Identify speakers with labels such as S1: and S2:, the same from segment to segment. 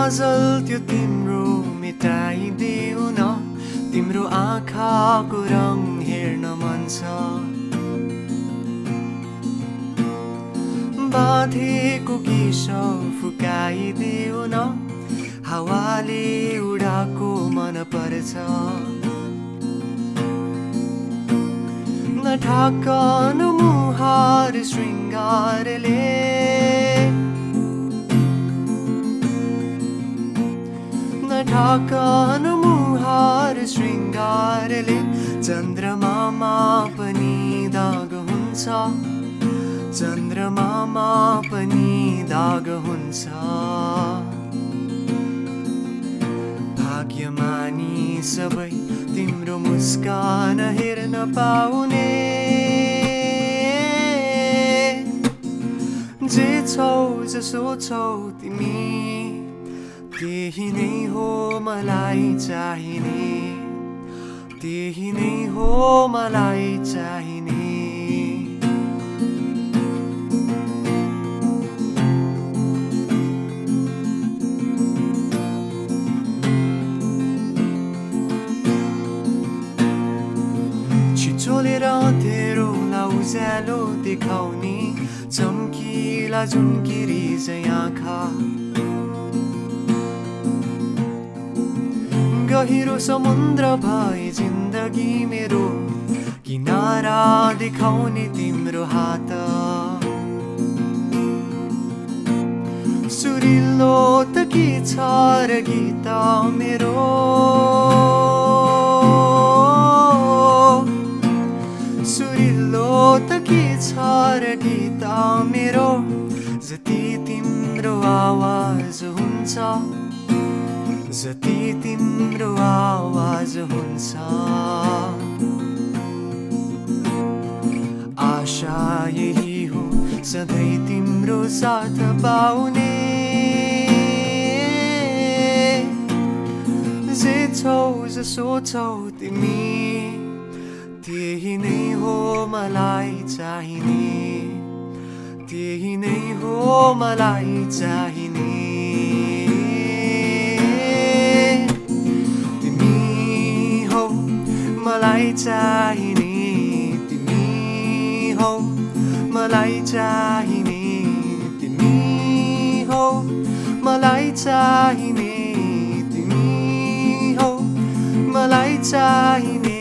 S1: काजल त्यो तिम्रो मेटाइदेऊ न तिम्रो आँखाको रङ हेर्न मन छ बाँधेको केशव फुकाइदेऊ न हावाले उडाको मन पर्छ नढाकन मुहार श्रृङ्गारले नढाकन मुहार श्रृङ्गारले चन्द्रमामा पनि दाग हुन्छ चन्द्रमामा पनि दाग हुन्छ भाग्यमानी सबै तिम्रो मुस्कान हेर्न पाउने जे छौ जसो छौ तिमी त्यही नै हो मलाई चाहिने त्यही नै हो मलाई चाहिने छिचोलेर तेरोलाई उज्यालो देखाउने चम्किला झुन्किरी झै आँखा गहिरो समुद्र भए जिन्दगी मेरो किनारा देखाउने तिम्रो हात सुरिलो त के छ र गीत मेरो सुरिलो त के छ र गीत मेरो जति तिम्रो आवाज हुन्छ जति तिम्रो आवाज हुन्छ आशा यही हो सधैँ तिम्रो साथ पाउने जे छौ जसो छौ तिमी त्यही नै हो मलाई चाहिने त्यही नै हो मलाई चाहिने मलाई चाहिने तिमी हौ मलाई चाहिने तिमी हौ मलाई चाहिने तिमी हौ मलाई चाहिने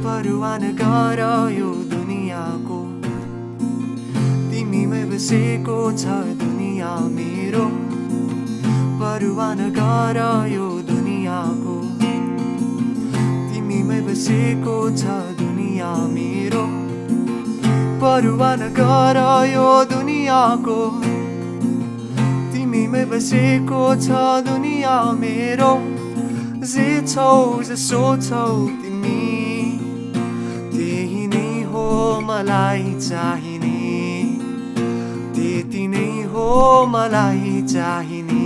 S1: परवाह नगर यो दुनियाँको तिमीमै बसेको छ दुनियाँ मेरो परवाह नगर यो दुनियाँको तिमीमै बसेको छ दुनियाँ मेरो परवाह नगर यो दुनियाँको तिमीमै बसेको छ दुनियाँ मेरो जे छौ जसो छौ तिमी त्यही नै हो मलाई चाहिने त्यति नै हो मलाई चाहिने